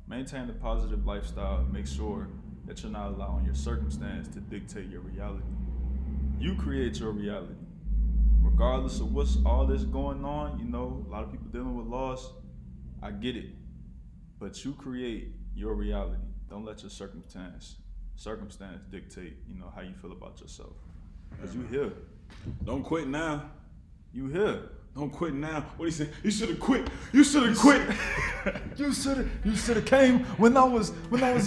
Maintain a positive lifestyle and make sure that you're not allowing your circumstance to dictate your reality. You create your reality. Regardless of what's all this going on, you know, a lot of people dealing with loss, I get it. But you create your reality. Don't let your circumstance dictate, you know, how you feel about yourself. Because you here. Don't quit now. You here. Don't quit now. What he said? You should have quit. You should have quit. You should have came when I was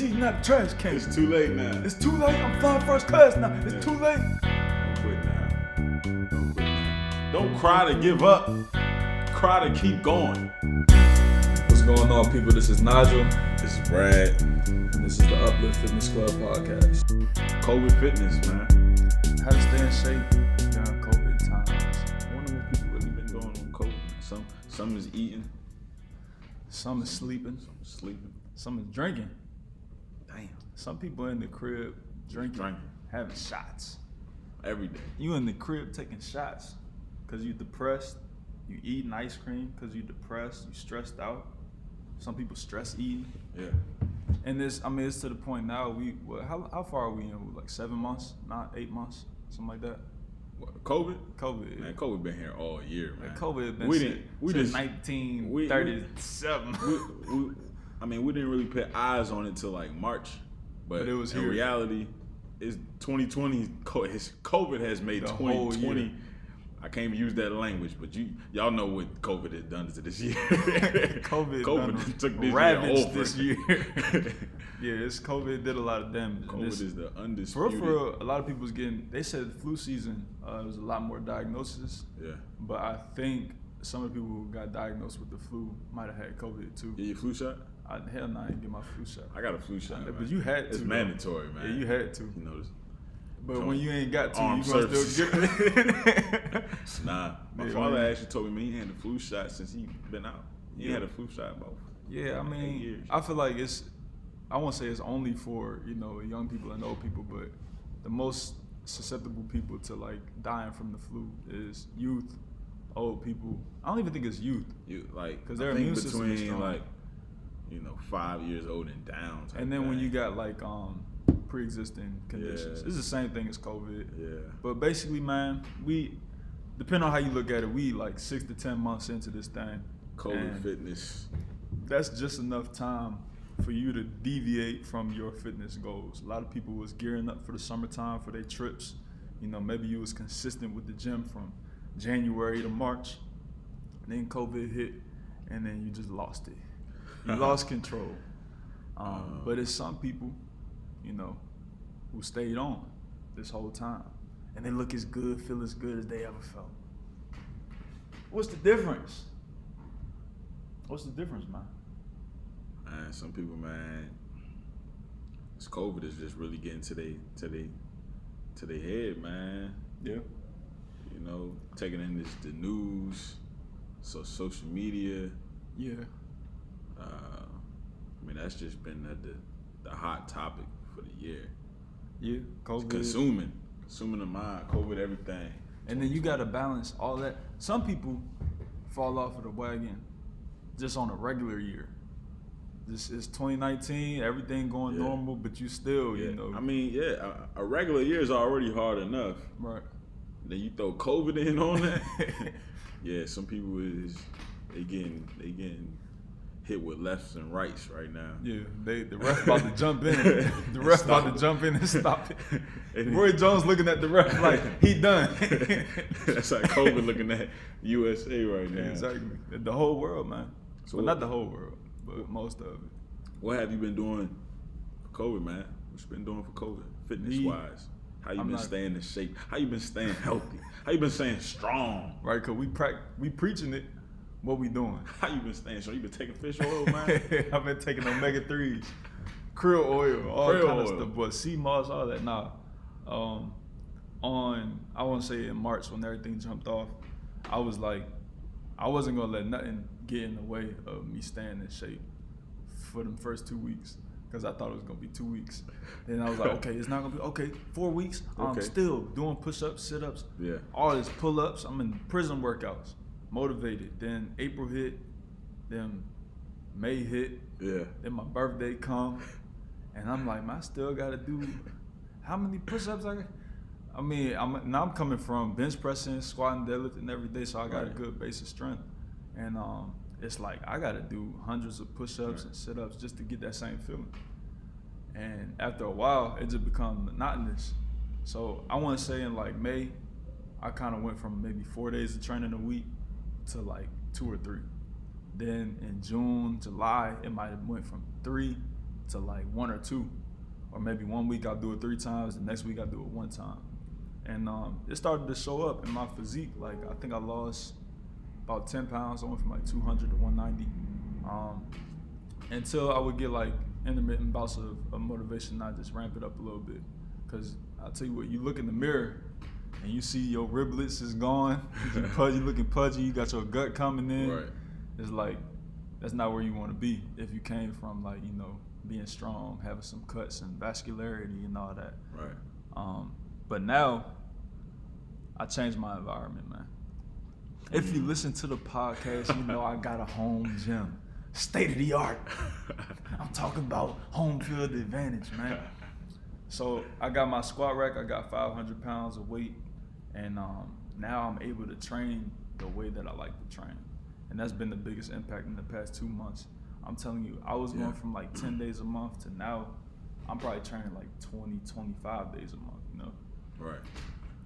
eating that trash can. It's too late now. It's too late. I'm flying first class now. It's too late. Don't quit now. Don't quit now. Don't cry to give up. Cry to keep going. What's going on, people? This is Nigel. This is Brad. This is the Uplift Fitness Club podcast. COVID fitness, man. How to stay in shape during COVID times. I wonder what people really been doing on COVID. Some is eating. Some is sleeping. Some is sleeping. Some is drinking. Damn. Some people in the crib drinking. Having shots. Every day. You in the crib taking shots because you depressed. You eating ice cream because you depressed. You stressed out. Some people stress eating. Yeah. And it's to the point now. How far are we in? Like 7 months? Not 8 months? Something like that. What, COVID? COVID. Man, COVID been here all year, man. COVID been since 1937. We didn't really put eyes on it till like March, but it was in here. reality, it's 2020. COVID has made The 2020. I can't even use that language, but y'all know what COVID has done to this year. COVID took this ravaged year over. this year. Yeah, COVID did a lot of damage. COVID is the undisputed. For real, a lot of people was they said the flu season, there was a lot more diagnoses. Yeah. But I think some of the people who got diagnosed with the flu might have had COVID too. Yeah, your flu shot? Hell no, I didn't get my flu shot. I got a flu shot. But you had to. It's mandatory, man. Yeah, you had to. You know this. But when you ain't got to, Armed you gonna still get it. Nah, my father actually told me he had the flu shot since he been out. He had a flu shot about 8 years. I feel like I won't say it's only for, you know, young people and old people, but the most susceptible people to like dying from the flu is youth, old people. I don't even think it's youth. Because their immune system is strong. like, 5 years old and down. And then when you got like pre-existing conditions, it's the same thing as COVID. Yeah. But basically, man, depending on how you look at it, we like 6 to 10 months into this thing. COVID fitness. That's just enough time for you to deviate from your fitness goals. A lot of people was gearing up for the summertime for their trips. Maybe you was consistent with the gym from January to March. Then COVID hit, and then you just lost it. You lost control. But it's some people, who stayed on this whole time. And they look as good, feel as good as they ever felt. What's the difference? What's the difference, man? Man, some people, man, this COVID is just really getting to their head, man. Yeah. Taking in the news, social media. Yeah. That's just been the hot topic for the year. Yeah, COVID. Consuming the mind, COVID, everything. And then you gotta balance all that. Some people fall off of the wagon just on a regular year. This is 2019, everything going normal, but you still, a regular year is already hard enough. Right. Then you throw COVID in on that. Yeah, some people they getting hit with lefts and rights right now. Yeah, the ref about to jump in. The ref about to jump in and stop it. And Roy Jones looking at the ref like, he done. That's like COVID looking at USA right now. Exactly. The whole world, man. Well, not the whole world, but most of it. What have you been doing for COVID, man? What you been doing for COVID, fitness-wise? How you been staying in shape? How you been staying healthy? How you been staying strong? Right, because we preaching it. What we doing? How you been staying strong? You been taking fish oil, man? I've been taking omega-3s, krill oil, all kind of stuff, but sea moss, all that. Nah. I want to say in March when everything jumped off, I was like, I wasn't going to let nothing get in the way of me staying in shape for them first 2 weeks. Because I thought it was going to be 2 weeks. Then I was like, okay, it's not going to be, 4 weeks. I'm still doing push-ups, sit-ups, all this pull-ups. I'm in prison workouts, motivated. Then April hit, then May hit, Yeah. Then my birthday come, and I'm like, man, I still gotta do how many push-ups I got? I mean, I'm coming from bench pressing, squatting, deadlifting every day, so I got a good base of strength. And it's like I gotta do hundreds of push-ups and sit-ups just to get that same feeling. And after a while, it just becomes monotonous. So I want to say in like May, I kind of went from maybe 4 days of training a week to like 2 or 3. Then in June, July, it might have went from 3 to like 1 or 2. Or maybe 1 week I'll do it 3 times, the next week I'll do it 1 time. And it started to show up in my physique. Like I think I lost about 10 pounds. I went from like 200 to 190. Until I would get like intermittent bouts of motivation, I just ramp it up a little bit. Cause I'll tell you what, you look in the mirror and you see your riblets is gone, you looking pudgy, you got your gut coming in. Right. It's like, that's not where you want to be if you came from like, being strong, having some cuts and vascularity and all that. Right. But now, I changed my environment, man. If you listen to the podcast, you know I got a home gym. State of the art. I'm talking about home field advantage, man. So I got my squat rack, I got 500 pounds of weight, and now I'm able to train the way that I like to train. And that's been the biggest impact in the past 2 months. I'm telling you, I was going from like 10 days a month to now I'm probably training like 20, 25 days a month, Right.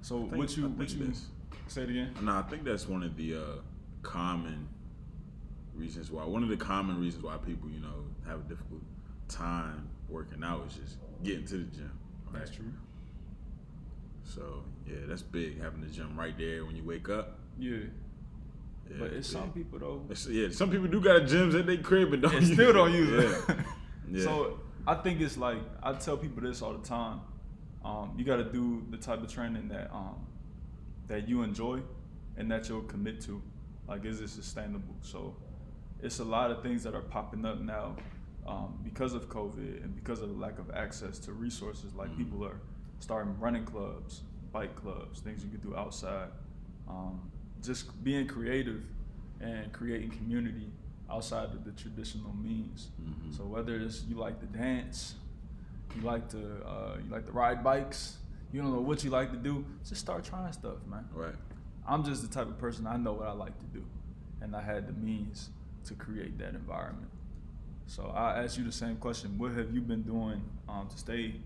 So what you say it again? No, I think that's one of the common reasons why people, have a difficult time working out is just getting to the gym. Right? That's true. So yeah, that's big, having the gym right there when you wake up. Yeah. But it's some people though. Some people do got gyms at their crib but don't use it. Yeah. So I think it's like, I tell people this all the time. You got to do the type of training that you enjoy and that you'll commit to. Like, is it sustainable? So it's a lot of things that are popping up now because of COVID and because of the lack of access to resources. Like people are starting running clubs, bike clubs, things you can do outside. Just being creative and creating community outside of the traditional means. Mm-hmm. So whether it's you like to dance, you like to ride bikes, you don't know what you like to do, just start trying stuff, man. Right. I'm just the type of person, I know what I like to do, and I had the means to create that environment. So I ask you the same question: what have you been doing to stay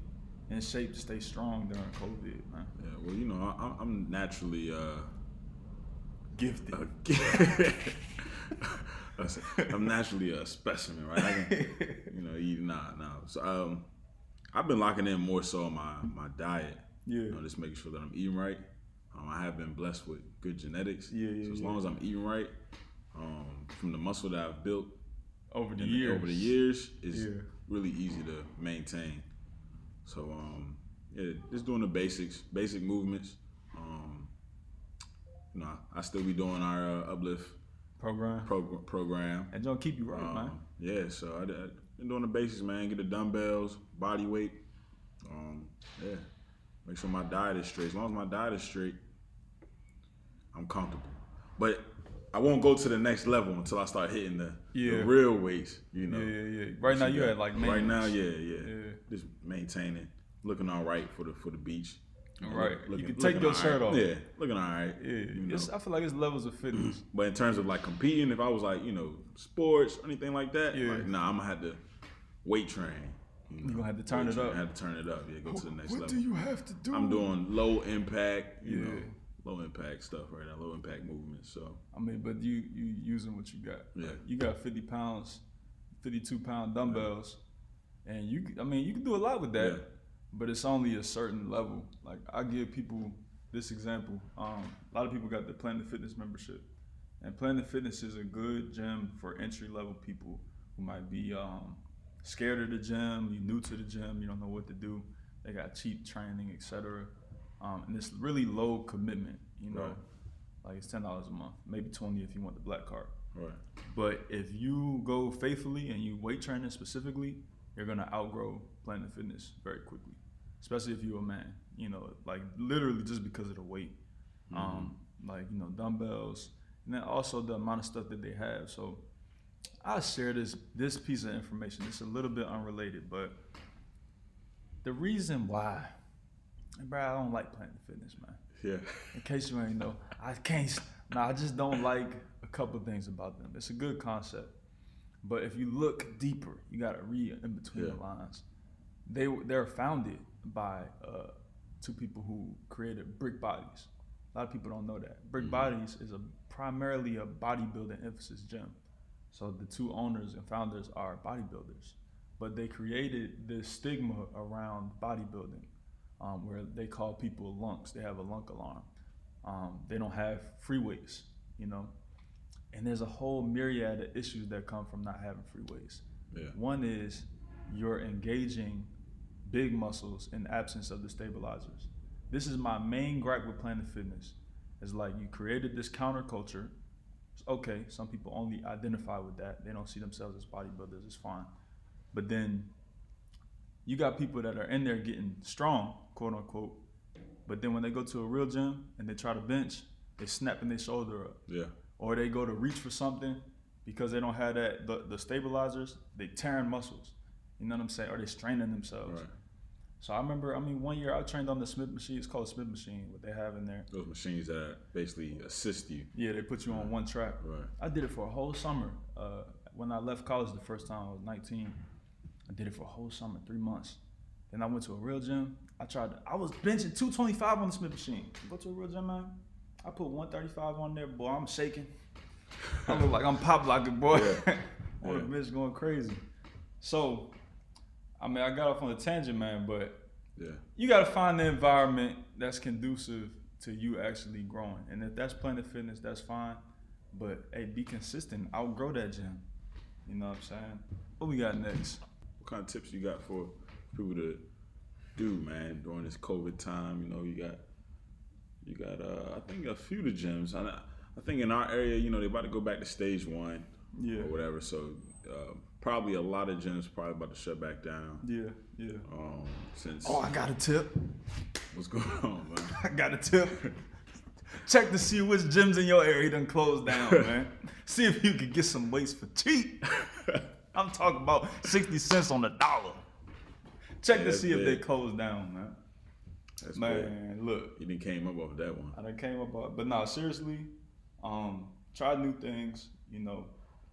in shape, to stay strong during COVID, man? Yeah, well, I'm naturally gifted. I'm naturally a specimen, right? I can, eat So I've been locking in more so on my diet. Yeah. Just making sure that I'm eating right. I have been blessed with good genetics. So as long as I'm eating right, from the muscle that I've built over the years, it's really easy to maintain. So just doing the basic movements. I still be doing our Uplift program. And don't keep you right, man. Yeah, so I've been doing the basics, man. Get the dumbbells, body weight. Make sure my diet is straight. As long as my diet is straight, I'm comfortable. But I won't go to the next level until I start hitting the real weights, Yeah. Right now you had like maintenance. Right now, yeah. Just maintaining, looking all right for the beach. Right. You can take your shirt off. Yeah, looking all right. Yeah. I feel like it's levels of fitness. But in terms of like competing, if I was like, sports, anything like that, I'm going to have to weight train. You're going to have to turn it up. I have to turn it up, go to the next level. What do you have to do? I'm doing low impact, low impact stuff right now, low impact movements. So but you using what you got. Yeah. Like, you got 50 pounds, 52-pound dumbbells, and you can do a lot with that. Yeah. But it's only a certain level. Like, I give people this example. A lot of people got the Planet Fitness membership. And Planet Fitness is a good gym for entry-level people who might be scared of the gym, you're new to the gym, you don't know what to do. They got cheap training, etc. And it's really low commitment, Right. Like it's $10 a month, maybe $20 if you want the black card. Right. But if you go faithfully and you weight training specifically, you're gonna outgrow Planet Fitness very quickly, especially if you're a man. Like literally just because of the weight, dumbbells, and then also the amount of stuff that they have. So I'll share this piece of information. It's a little bit unrelated, but the reason why, bro, I don't like Planet Fitness, man. Yeah. In case you ain't know, I just don't like a couple things about them. It's a good concept, but if you look deeper, you gotta read in between the lines. They're founded by two people who created Brick Bodies. A lot of people don't know that. Brick Bodies is primarily a bodybuilding emphasis gym. So the two owners and founders are bodybuilders, but they created this stigma around bodybuilding, where they call people lunks. They have a lunk alarm. They don't have free weights, you know. And there's a whole myriad of issues that come from not having free weights. Yeah. One is you're engaging big muscles in the absence of the stabilizers. This is my main gripe with Planet Fitness. It's like you created this counterculture. Okay, some people only identify with that. They don't see themselves as bodybuilders, it's fine. But then you got people that are in there getting strong, quote unquote, but then when they go to a real gym and they try to bench, they snapping their shoulder up. Yeah. Or they go to reach for something because they don't have the stabilizers, they tearing muscles. You know what I'm saying? Or they straining themselves. Right. So I remember, 1 year I trained on the Smith machine. It's called a Smith machine, what they have in there. Those machines that basically assist you. Yeah, they put you on one track. Right. I did it for a whole summer. When I left college the first time, I was 19. I did it for a whole summer, 3 months. Then I went to a real gym. I was benching 225 on the Smith machine. Go to a real gym, man. I put 135 on there, boy. I'm shaking. I look like I'm pop locking, boy. Yeah. On the bench going crazy. So, I got off on a tangent, man, but you got to find the environment that's conducive to you actually growing. And if that's Planet Fitness, that's fine. But, hey, be consistent. Outgrow that gym. You know what I'm saying? What we got next? What kind of tips you got for people to do, man, during this COVID time? You know, you got I think a few of the gyms. I think in our area, you know, they're about to go back to stage 1 or whatever. So probably a lot of gyms probably about to shut back down. Yeah. I got a tip. What's going on, man? I got a tip. Check to see which gyms in your area done closed down, man. See if you can get some weights for cheap. I'm talking about 60 cents on the dollar. Check to see if they closed down, man. That's man, cool. Look. You done came up off that one. I done came up off, but no, seriously, try new things. You know,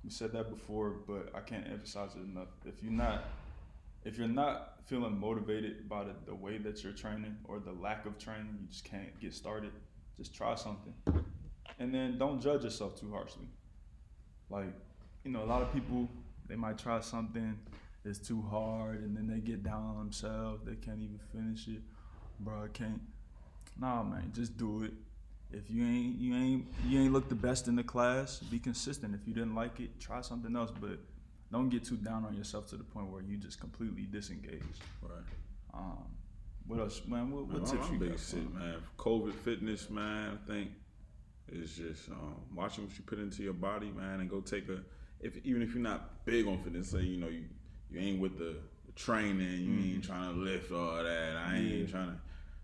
we said that before, but I can't emphasize it enough. If you're not feeling motivated by the way that you're training or the lack of training, you just can't get started. Just try something, and then don't judge yourself too harshly. Like, you know, a lot of people, they might try something, it's too hard, and then they get down on themselves. They can't even finish it. Bro, I can't. Nah, man, just do it. If you ain't look the best in the class, be consistent. If you didn't like it, try something else, but don't get too down on yourself to the point where you just completely disengage. Right. What else, man? What tips you got? Shit, man. COVID fitness, man. I think it's just watching what you put into your body, man, and go take even if you're not big on fitness, say you know you ain't with the training, you ain't trying to lift all that. I ain't trying to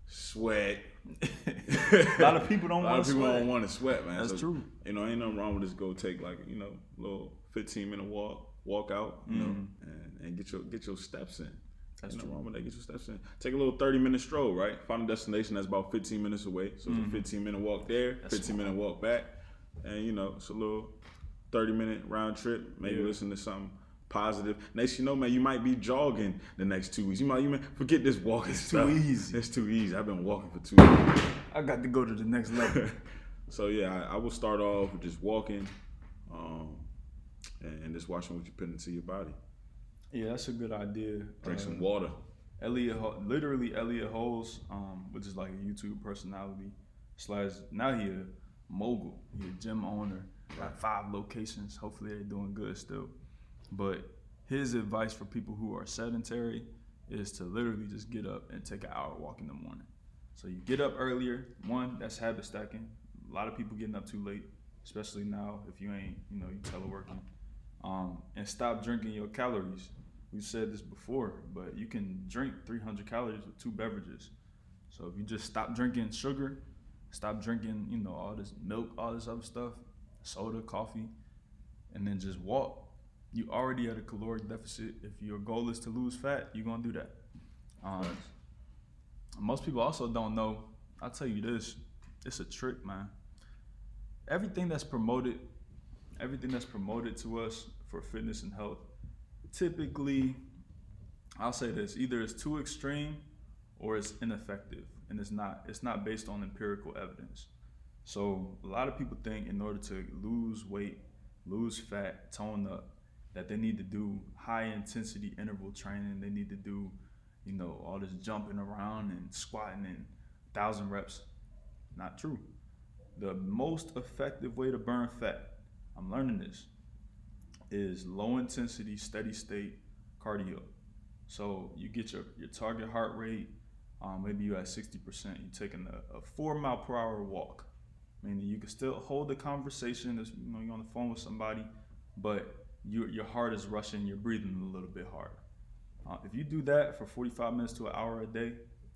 sweat. A lot of people don't want to sweat. A lot of people don't want to sweat, man. That's true. You know, ain't nothing wrong with just go take like, you know, a little 15-minute walk out, you know, and get your steps in. That's true. Wrong with that. Get your steps in. Take a little 30-minute stroll, right? Find a destination that's about 15 minutes away. So it's a 15-minute walk there, 15-minute walk back, and you know, it's a little 30-minute round trip. Maybe listen to something positive. Next, you know, man, you might be jogging the next 2 weeks. You might forget this walking stuff. Too easy. It's too easy. I've been walking for 2 weeks. I got to go to the next level. So yeah, I will start off with just walking, and just watching what you put into your body. Yeah, that's a good idea. Drink some water. Elliot Holmes, which is like a YouTube personality / now he a mogul. He a gym owner. Got 5 locations. Hopefully they're doing good still. But his advice for people who are sedentary is to literally just get up and take an hour walk in the morning. So you get up earlier. One, that's habit stacking. A lot of people getting up too late, especially now if you ain't, you teleworking. And stop drinking your calories. We've said this before, but you can drink 300 calories with 2 beverages. So if you just stop drinking sugar, stop drinking, all this milk, all this other stuff, soda, coffee, and then just walk. you already at a caloric deficit. If your goal is to lose fat, you're gonna do that. Most people also don't know. I'll tell you this: it's a trick, man. Everything that's promoted to us for fitness and health, typically, I'll say this: either it's too extreme or it's ineffective, and it's not based on empirical evidence. So a lot of people think in order to lose weight, lose fat, tone up, that they need to do high intensity interval training. They need to do, all this jumping around and squatting and 1,000 reps. Not true. The most effective way to burn fat, I'm learning this, is low intensity, steady state cardio. So you get your target heart rate, maybe you're at 60%, you're taking a 4 mile per hour walk. Meaning you can still hold the conversation as you're on the phone with somebody, but your heart is rushing, you're breathing a little bit hard. If you do that for 45 minutes to an hour a day,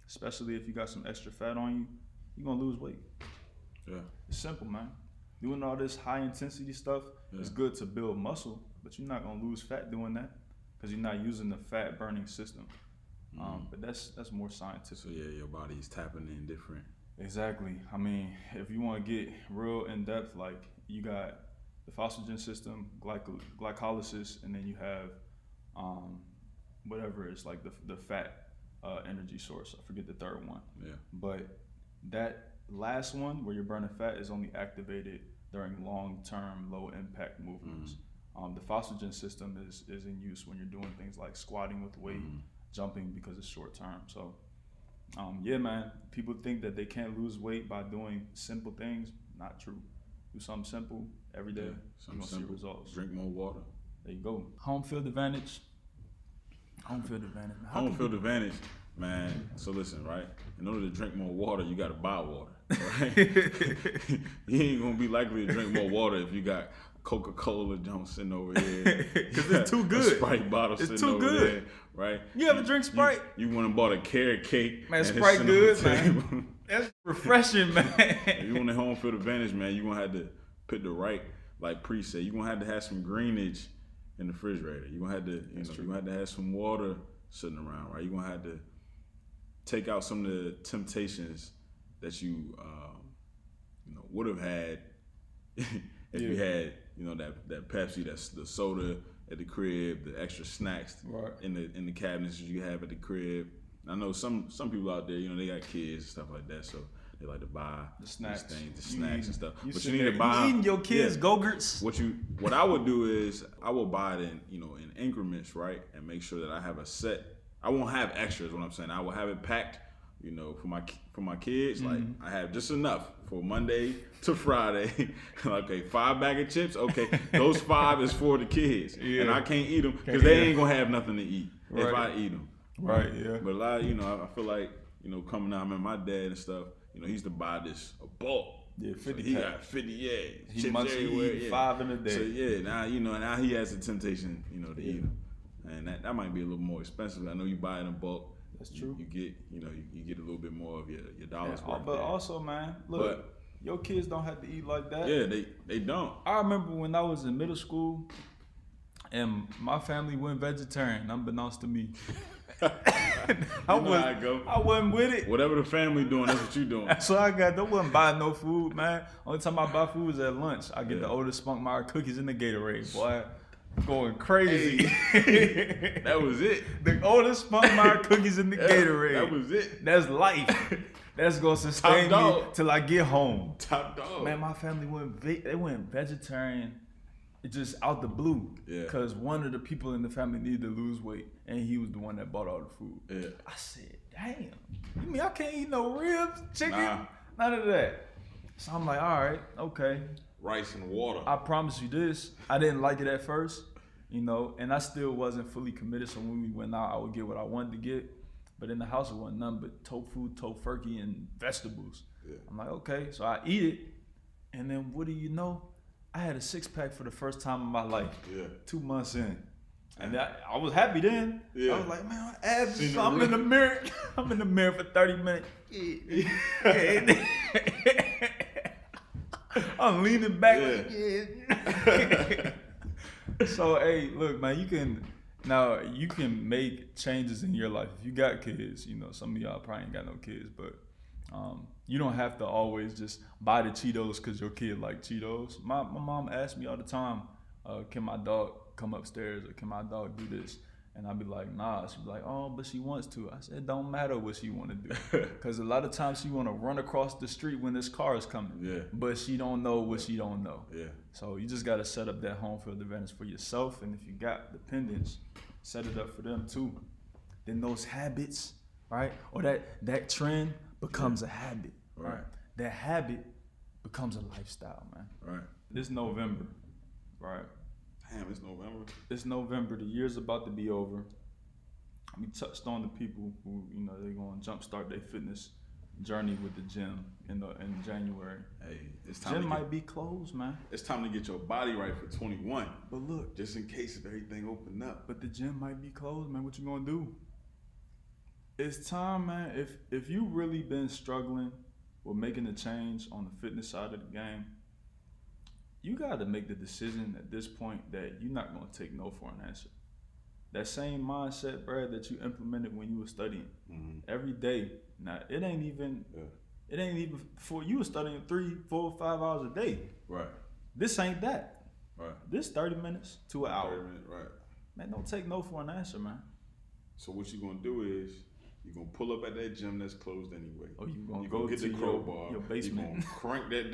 especially if you got some extra fat on you, you're gonna lose weight. Yeah. It's simple, man. Doing all this high intensity stuff is good to build muscle, but you're not gonna lose fat doing that because you're not using the fat burning system. But that's more scientific. So yeah, your body's tapping in different. Exactly. I mean, if you want to get real in depth, like you got the phosphagen system, glycolysis, and then you have whatever is like the fat energy source. I forget the third one. Yeah. But that last one where you're burning fat is only activated during long-term, low-impact movements. The phosphagen system is in use when you're doing things like squatting with weight, jumping because it's short-term. So, yeah, man, people think that they can't lose weight by doing simple things. Not true. Do something simple every day. You're going to see results. Drink more water. There you go. Home field advantage. Home field advantage. Home field advantage, man. So listen, right? In order to drink more water, you got to buy water, right? You ain't going to be likely to drink more water if you got Coca-Cola junk sitting over here. Because it's too good. A Sprite bottle sitting over there, right? You ever drink Sprite? You went and bought a carrot cake. Man, Sprite good, man. That's refreshing, man. If you want the home field advantage, man, you're going to have to put the right, like Pre said, you're going to have some greenage in the refrigerator. You're going to have to, you're going to have to have some water sitting around, right? You're going to have to take out some of the temptations that you, would have had if you had, that Pepsi, that's the soda at the crib, the extra snacks in the cabinets that you have at the crib. I know some people out there, they got kids and stuff like that, so they like to buy the snacks, and stuff. But you need to buy. You eating your kids' Go-Gurts. What I would do is I will buy it in increments, right, and make sure that I have a set. I won't have extras. What I'm saying, I will have it packed. For my kids, like I have just enough for Monday to Friday. Okay, 5 bag of chips. Okay, those 5 is for the kids, and I can't eat them because they ain't gonna have nothing to eat if I eat them. Right. Yeah. But a lot, I feel like coming out, I remember my dad and stuff. He used to buy this a bulk. Yeah, 50. So he got 50. Yeah, he chips must everywhere. Eat 5 in a day. So yeah, now he has the temptation, to eat them, and that might be a little more expensive. I know you buy it in bulk. That's true. You get, you get a little bit more of your dollars worth. But also, man, look, your kids don't have to eat like that. Yeah, they don't. I remember when I was in middle school, and my family went vegetarian, unbeknownst to me. I wasn't with it. Whatever the family doing, that's what you doing. So I wasn't buying no food, man. Only time I buy food was at lunch. I get the oldest Spunkmeyer cookies in the Gatorade, boy. Going crazy. Hey, that was it. The oldest Spunkmeyer cookies in the Gatorade. That was it. That's life. That's gonna sustain me till I get home. Top dog. Man, my family went vegetarian just out the blue. Yeah. Cause one of the people in the family needed to lose weight, and he was the one that bought all the food. Yeah. I said, damn. You mean I can't eat no ribs, chicken? None of that. So I'm like, all right, okay. Rice and water. I promise you this. I didn't like it at first, and I still wasn't fully committed. So when we went out, I would get what I wanted to get. But in the house, it wasn't nothing but tofu, tofurkey, and vegetables. Yeah. I'm like, okay. So I eat it. And then what do you know? I had a 6-pack for the first time in my life. Yeah. 2 months in. And I was happy then. Yeah. I was like, man, my abs, I'm in the mirror. I'm in the mirror for 30 minutes. Yeah. I'm leaning back. Yeah. So hey, look, man, you can make changes in your life. If you got kids, some of y'all probably ain't got no kids, but you don't have to always just buy the Cheetos because your kid like Cheetos. My mom asks me all the time, can my dog come upstairs or can my dog do this? And I'd be like, nah. She'd be like, oh, but she wants to. I said, it don't matter what she want to do. Because a lot of times she want to run across the street when this car is coming. Yeah. But she don't know what she don't know. Yeah. So you just got to set up that home field advantage for yourself. And if you got dependents, set it up for them too. Then those habits, right? Or that trend becomes a habit. Right. That habit becomes a lifestyle, man. Right. This November, right? Damn, it's November. It's November. The year's about to be over. We touched on the people who, they're going to jumpstart their fitness journey with the gym in January. Hey, it's time. Gym might be closed, man. It's time to get your body right for 21. But look, just in case if everything open up. But the gym might be closed, man. What you gonna do? It's time, man. If you really been struggling with making a change on the fitness side of the game, you got to make the decision at this point that you're not going to take no for an answer. That same mindset, Brad, that you implemented when you were studying every day. Now, it ain't even for you were studying 3, 4, 5 hours a day. Right. This ain't that. Right. This 30 minutes to an hour. 30 minutes, right. Man, don't take no for an answer, man. So what you going to do is you're going to pull up at that gym that's closed anyway. Oh, you're going to go get the crowbar. Your basement. You're going to crank that.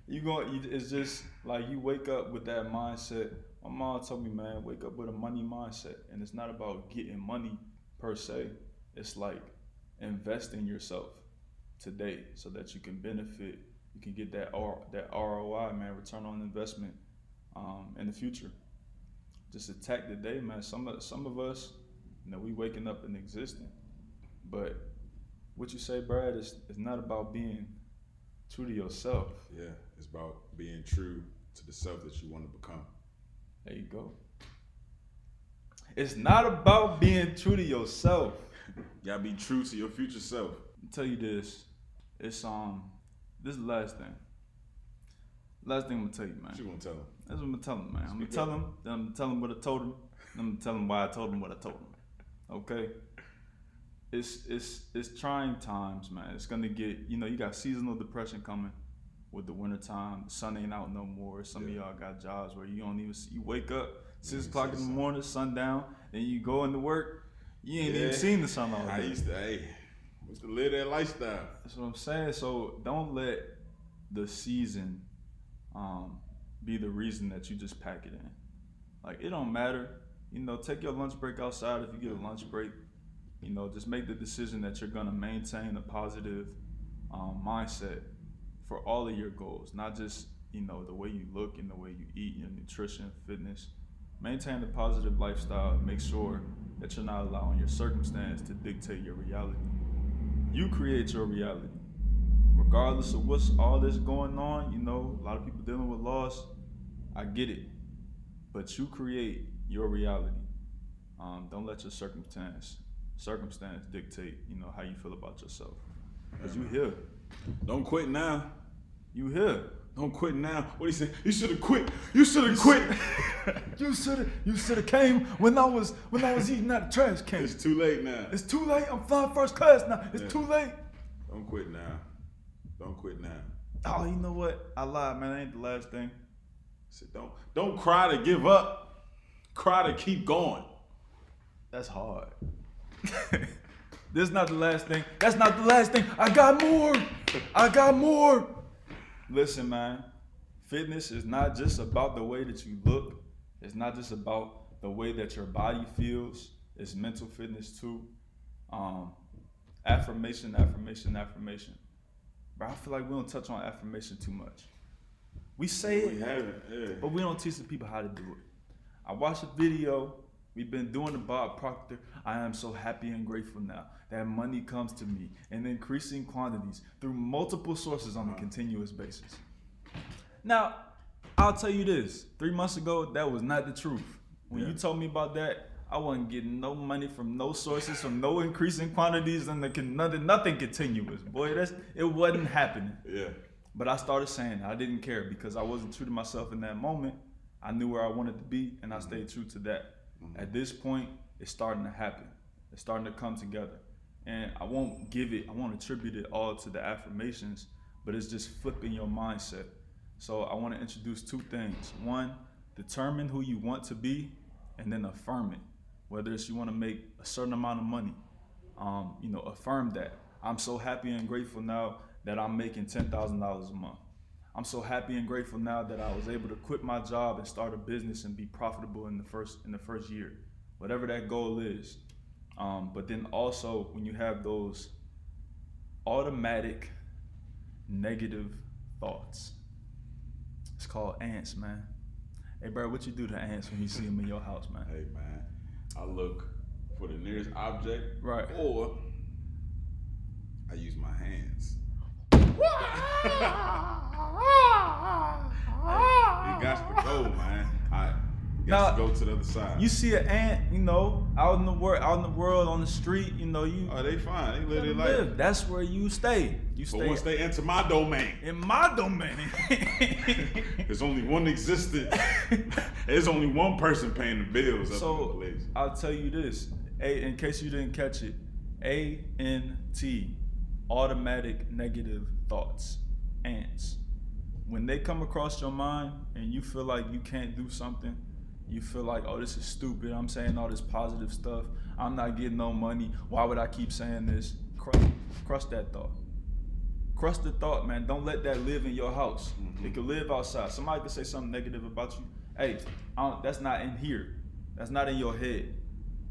It's just like you wake up with that mindset. My mom told me, man, wake up with a money mindset. And it's not about getting money per se. It's like invest in yourself today so that you can benefit. You can get that ROI, man, return on investment in the future. Just attack the day, man. Some of us, we waking up and existing. But what you say, Brad, is not about being true to yourself. Yeah, it's about being true to the self that you want to become. There you go. It's not about being true to yourself. You gotta be true to your future self. I'll tell you this. It's this is the last thing. Last thing I'm gonna tell you, man. What you gonna tell him? That's what I'm gonna tell him, man. I'm gonna tell him, then I'm gonna tell him what I told him, then I'm gonna tell him why I told him what I told him. Okay? It's trying times, man. It's gonna get, you got seasonal depression coming with the winter time. The sun ain't out no more. Some of y'all got jobs where you don't even you wake up 6 o'clock in the morning, sundown, and you go into work, you ain't even seen the sun all day. I used to live that lifestyle. That's what I'm saying. So don't let the season be the reason that you just pack it in. Like, it don't matter. Take your lunch break outside if you get a lunch break. Just make the decision that you're gonna maintain a positive mindset for all of your goals, not just, the way you look and the way you eat, your nutrition, fitness. Maintain a positive lifestyle and make sure that you're not allowing your circumstance to dictate your reality. You create your reality. Regardless of what's all this going on, a lot of people dealing with loss, I get it. But you create your reality. Don't let your circumstance dictate, how you feel about yourself. Because you here. Don't quit now. You here. Don't quit now. What he say? You should have quit. You should have quit. You should have came when I was eating out the trash can. It's too late now. It's too late. I'm flying first class now. It's too late. Don't quit now. Don't quit now. Oh, you know what? I lied, man. That ain't the last thing. So don't cry to give up. Cry to keep going. That's hard. This is not the last thing. That's not the last thing. I got more. Listen, man. Fitness is not just about the way that you look. It's not just about the way that your body feels. It's mental fitness too. Affirmation. But I feel like we don't touch on affirmation too much. We say it, but we don't teach the people how to do it. I watched a video. We've been doing the Bob Proctor. I am so happy and grateful now that money comes to me in increasing quantities through multiple sources on a continuous basis. Now, I'll tell you this. 3 months ago, that was not the truth. When you told me about that, I wasn't getting no money from no sources, from no increasing quantities, and nothing continuous. Boy, it wasn't happening. Yeah. But I started saying I didn't care because I wasn't true to myself in that moment. I knew where I wanted to be, and I stayed true to that. At this point, it's starting to happen. It's starting to come together. And I won't attribute it all to the affirmations, but it's just flipping your mindset. So I want to introduce two things. One, determine who you want to be, and then affirm it. Whether it's you want to make a certain amount of money, affirm that. I'm so happy and grateful now that I'm making $10,000 a month. I'm so happy and grateful now that I was able to quit my job and start a business and be profitable in the first year, whatever that goal is. But then also when you have those automatic negative thoughts, it's called ants, man. Hey, bro, what you do to ants when you see them in your house, man? Hey, man, I look for the nearest object, right? Or I use my hands. It got to go, man. You got to go to the other side. You see an ant, out in the world, on the street, Oh, they fine. They live their life. That's where you stay. But once they enter my domain. In my domain. There's only one existent. There's only one person paying the bills up in the place. I'll tell you this, in case you didn't catch it, A.N.T, automatic negative thoughts, ants. When they come across your mind and you feel like you can't do something, you feel like, oh, this is stupid, I'm saying all this positive stuff, I'm not getting no money, why would I keep saying this? Crush that thought. Crush the thought, man. Don't let that live in your house. It could live outside. Somebody could say something negative about you. Hey, that's not in here. That's not in your head.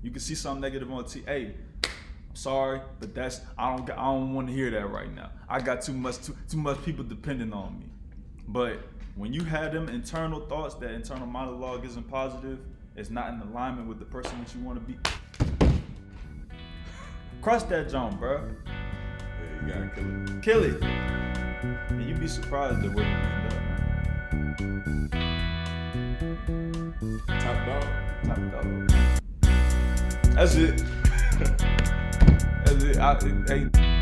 You can see something negative on TV. Hey, I'm sorry, but I don't want to hear that right now. I got too much people depending on me. But when you have them internal thoughts, that internal monologue isn't positive, it's not in alignment with the person that you want to be. Crush that jump, bro. Yeah, you gotta kill it. Kill it. And you'd be surprised at where you end up, man. Top dog. That's it. That's it.